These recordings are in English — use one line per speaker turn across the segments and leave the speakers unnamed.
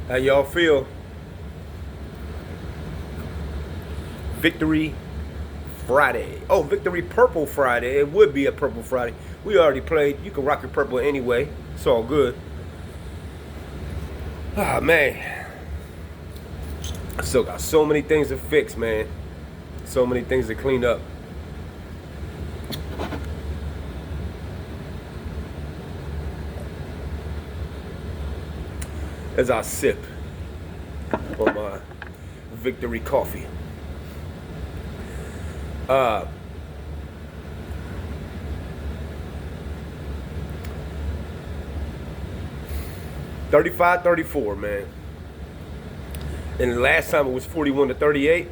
How y'all feel? Victory Friday. Oh, Victory Purple Friday. It would be a Purple Friday. We already played. You can rock your purple anyway. It's all good. Ah, man. I still got so many things to fix, man. So many things to clean up. As I sip on my Victory coffee. 35-34, man. And the last time it was 41-38.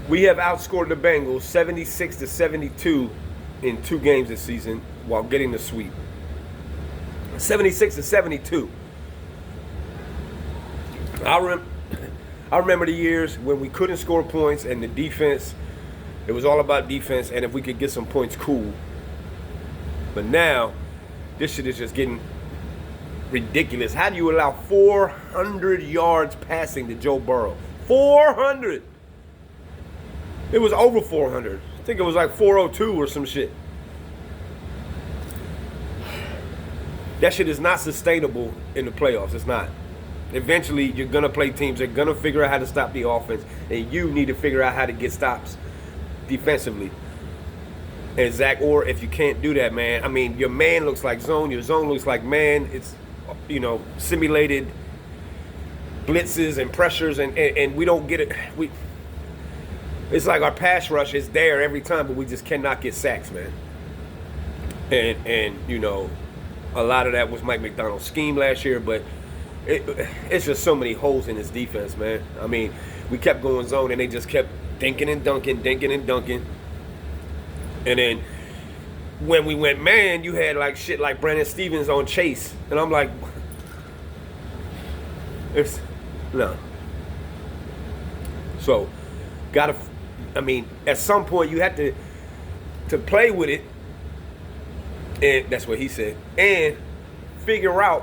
We have outscored the Bengals 76-72 in 2 games this season while getting the sweep. 76-72. I remember the years when we couldn't score points and the defense, it was all about defense, and if we could get some points, cool. But now, this shit is just getting ridiculous. How do you allow 400 yards passing to Joe Burrow? 400! It was over 400. I think it was like 402 or some shit. That shit is not sustainable in the playoffs. It's not. Eventually, you're going to play teams that are going to figure out how to stop the offense, and you need to figure out how to get stops defensively. And Zach Orr, if you can't do that, man, I mean, your man looks like zone, your zone looks like man. It's, simulated blitzes and pressures, and we don't get it. It's like our pass rush is there every time, but we just cannot get sacks, man. And a lot of that was Mike McDonald's scheme last year, but it's just so many holes in his defense, man. I mean, we kept going zone, and they just kept dinking and dunking. And then when we went man, you had like shit like Brandon Stevens on Chase. And I'm like, no. So, at some point you have to play with it. And that's what he said. And figure out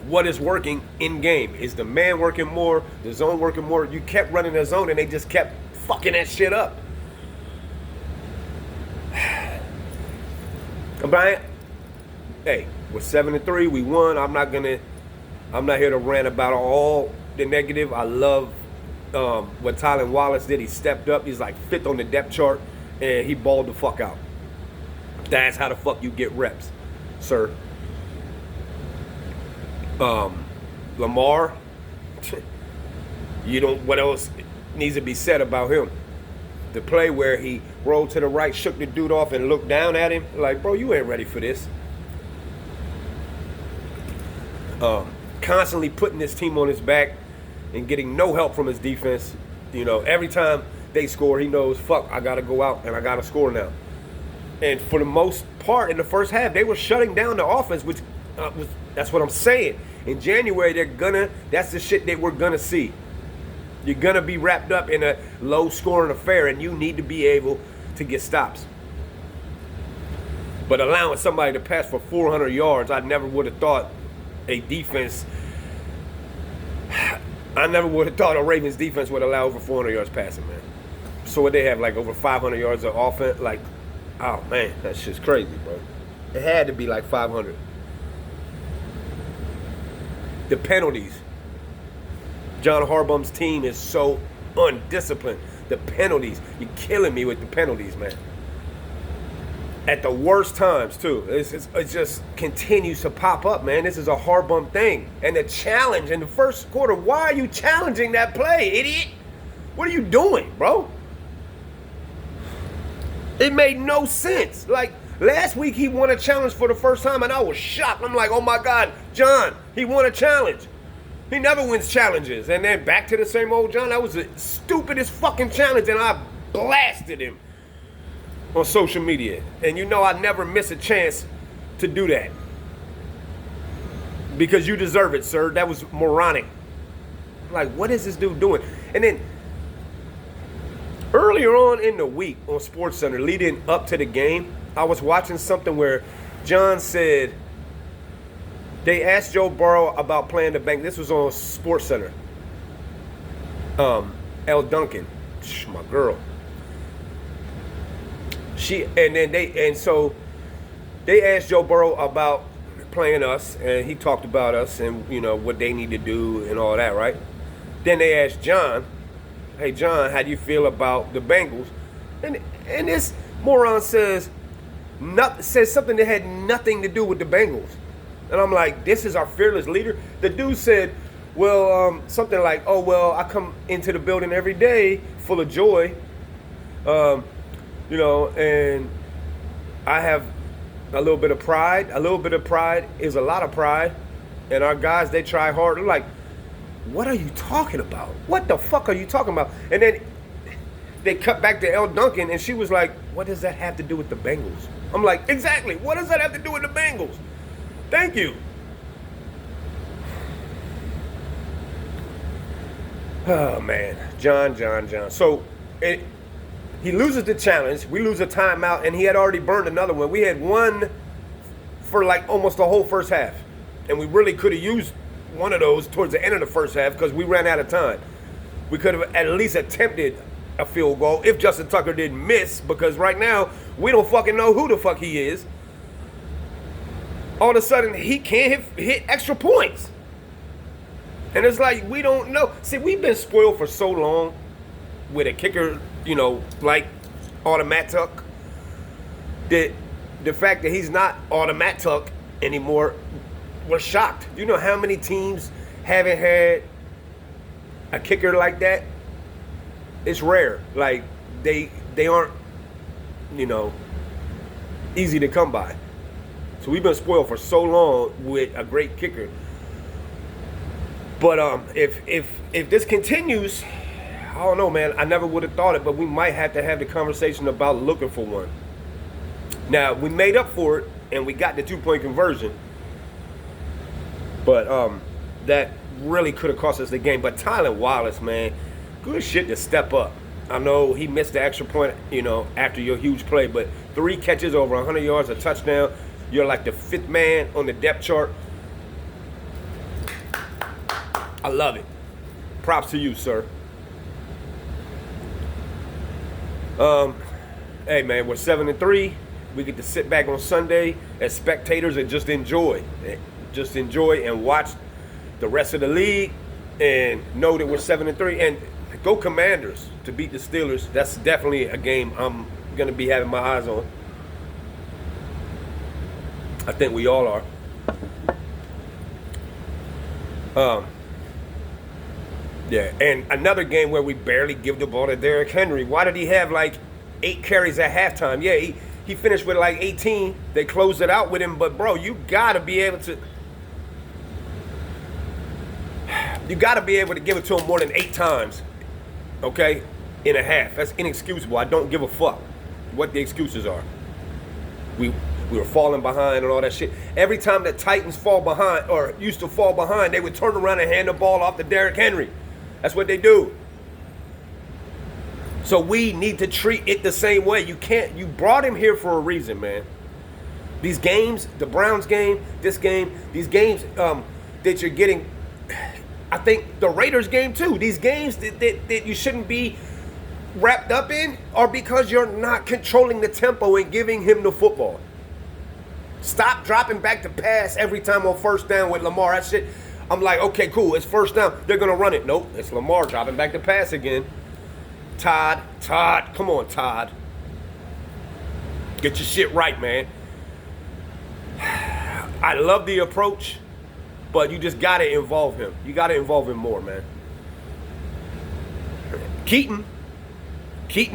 what is working in game. Is the man working more? The zone working more? You kept running the zone and they just kept fucking that shit up. But hey, we're 7-3. We won. I'm not here to rant about all the negative. I love what Tylan Wallace did. He stepped up. He's like 5th on the depth chart, and he balled the fuck out. That's how the fuck you get reps, sir. Lamar, what else needs to be said about him? The play where he rolled to the right, shook the dude off, and looked down at him. Like, bro, you ain't ready for this. Constantly putting this team on his back and getting no help from his defense. Every time they score, he knows, fuck, I got to go out and I got to score now. And for the most part, in the first half, they were shutting down the offense, which that's what I'm saying. In January, that's the shit that we're going to see. You're going to be wrapped up in a low-scoring affair, and you need to be able to get stops. But allowing somebody to pass for 400 yards, I never would have thought a Ravens defense would allow over 400 yards passing, man. So what they have, like over 500 yards of offense? Like, oh, man, that's just crazy, bro. It had to be like 500. The penalties. John Harbaugh's team is so undisciplined. The penalties. You're killing me with the penalties, man. At the worst times, too. It just continues to pop up, man. This is a Harbaugh thing. And the challenge in the first quarter, why are you challenging that play, idiot? What are you doing, bro? It made no sense. Like, last week he won a challenge for the first time, and I was shocked. I'm like, oh, my God, John, he won a challenge. He never wins challenges. And then back to the same old John. That was the stupidest fucking challenge, and I blasted him on social media. And I never miss a chance to do that. Because you deserve it, sir. That was moronic. Like, what is this dude doing? And then earlier on in the week on SportsCenter, leading up to the game, I was watching something where John said They asked Joe Burrow about playing the Bengals. This was on Sports Center. Elle Duncan, my girl. So they asked Joe Burrow about playing us, and he talked about us and what they need to do and all that, right? Then they asked John, "Hey John, how do you feel about the Bengals?" And this moron says something that had nothing to do with the Bengals. And I'm like, this is our fearless leader? The dude said, well, something like, oh, well, I come into the building every day full of joy, and I have a little bit of pride. A little bit of pride is a lot of pride. And our guys, they try hard. They're like, what are you talking about? What the fuck are you talking about? And then they cut back to Elle Duncan, and she was like, what does that have to do with the Bengals? I'm like, exactly. What does that have to do with the Bengals? Thank you. Oh, man. John. So he loses the challenge. We lose a timeout, and he had already burned another one. We had one for like almost the whole first half. And we really could have used one of those towards the end of the first half because we ran out of time. We could have at least attempted a field goal if Justin Tucker didn't miss, because right now we don't fucking know who the fuck he is. All of a sudden he can't hit extra points. And it's like, we don't know. See, we've been spoiled for so long with a kicker, like Automatic, that the fact that he's not Automatic anymore, we're shocked. You know how many teams haven't had a kicker like that? It's rare. Like, they aren't, easy to come by. So we've been spoiled for so long with a great kicker. But if this continues, I don't know, man. I never would have thought it, but we might have to have the conversation about looking for one. Now, we made up for it, and we got the 2-point conversion. But that really could have cost us the game. But Tylan Wallace, man, good shit to step up. I know he missed the extra point, after your huge play, but 3 catches over 100 yards, a touchdown. You're like the 5th man on the depth chart. I love it. Props to you, sir. Hey, man, we're 7-3. We get to sit back on Sunday as spectators and just enjoy. Just enjoy and watch the rest of the league and know that we're 7-3. And go Commanders to beat the Steelers. That's definitely a game I'm going to be having my eyes on. I think we all are. Yeah, and another game where we barely give the ball to Derrick Henry. Why did he have like 8 carries at halftime? Yeah, he finished with like 18. They closed it out with him, but bro, you gotta be able to give it to him more than 8 times, okay, in a half. That's inexcusable. I don't give a fuck what the excuses are. We were falling behind and all that shit. Every time the Titans fall behind or used to fall behind, they would turn around and hand the ball off to Derrick Henry. That's what they do. So we need to treat it the same way. You brought him here for a reason, man. These games, the Browns game, this game, these games that you're getting, I think the Raiders game too, these games that you shouldn't be wrapped up in are because you're not controlling the tempo and giving him the football. Stop dropping back to pass every time on first down with Lamar. That shit, I'm like, okay, cool, it's first down. They're going to run it. Nope, it's Lamar dropping back to pass again. Todd, come on, Todd. Get your shit right, man. I love the approach, but you just got to involve him. You got to involve him more, man. Keaton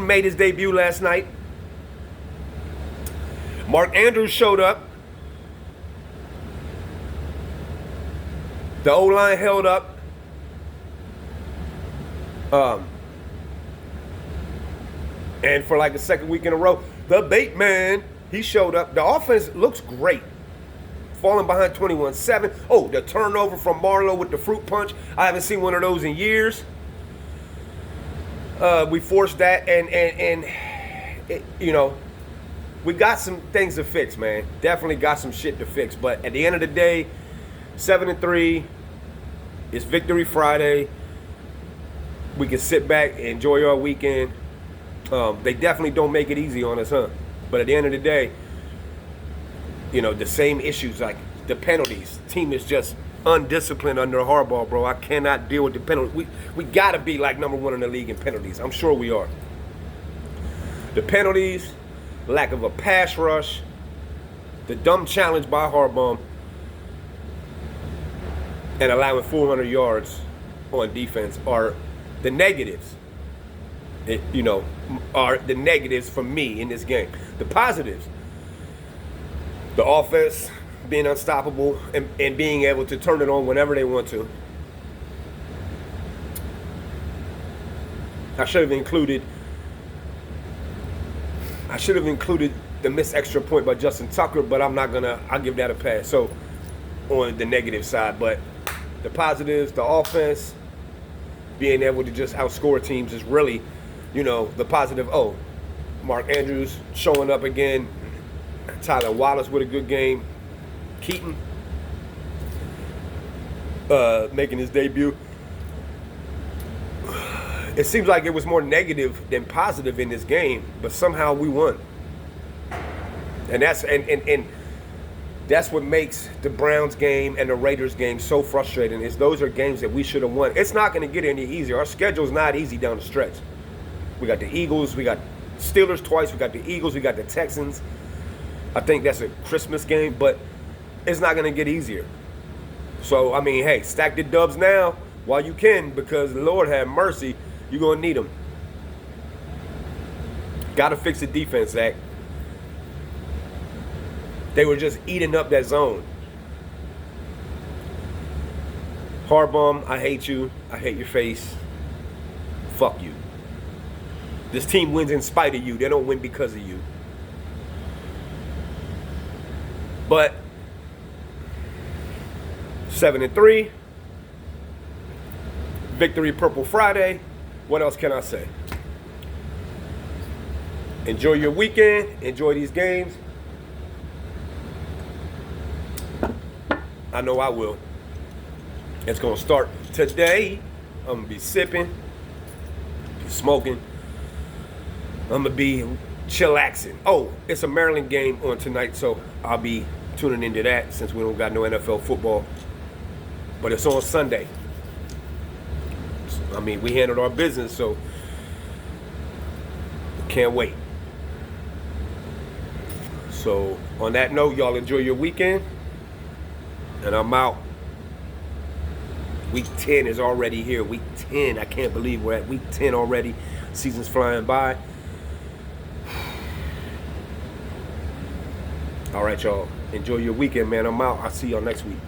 made his debut last night. Mark Andrews showed up. The O-line held up. And for like the second week in a row, the bait man, he showed up. The offense looks great. Falling behind 21-7. Oh, the turnover from Marlowe with the fruit punch. I haven't seen one of those in years. We forced that, and it, we got some things to fix, man. Definitely got some shit to fix. But at the end of the day, 7-3. It's Victory Friday. We can sit back and enjoy our weekend. They definitely don't make it easy on us, huh? But at the end of the day, the same issues, like the penalties. Team is just undisciplined under Harbaugh, bro. I cannot deal with the penalties. We got to be like number one in the league in penalties. I'm sure we are. The penalties, lack of a pass rush, the dumb challenge by Harbaugh, and allowing 400 yards on defense are the negatives. Are the negatives for me in this game. The positives, the offense being unstoppable and being able to turn it on whenever they want to. I should have included the missed extra point by Justin Tucker, but I'll give that a pass. So on the negative side, but the positives, the offense, being able to just outscore teams is really, the positive. Oh, Mark Andrews showing up again. Tyler Wallace with a good game. Keaton making his debut. It seems like it was more negative than positive in this game, but somehow we won. And that's what makes the Browns game and the Raiders game so frustrating, is those are games that we should have won. It's not going to get any easier. Our schedule's not easy down the stretch. We got the Eagles, we got Steelers twice, we got the Eagles, we got the Texans. I think that's a Christmas game, but it's not going to get easier. So, hey, stack the dubs now while you can, because Lord have mercy, you're going to need them. Got to fix the defense, Zach. They were just eating up that zone. Harbaugh, I hate you. I hate your face. Fuck you. This team wins in spite of you. They don't win because of you. But 7-3. Victory Purple Friday. What else can I say? Enjoy your weekend. Enjoy these games. I know I will. It's going to start today. I'm going to be sipping, smoking. I'm going to be chillaxing. Oh, it's a Maryland game on tonight, so I'll be tuning into that since we don't got no NFL football. But it's on Sunday. We handled our business, so can't wait. So on that note, y'all enjoy your weekend. And I'm out. Week 10 is already here. Week 10. I can't believe we're at week 10 already. Season's flying by. All right, y'all. Enjoy your weekend, man. I'm out. I'll see y'all next week.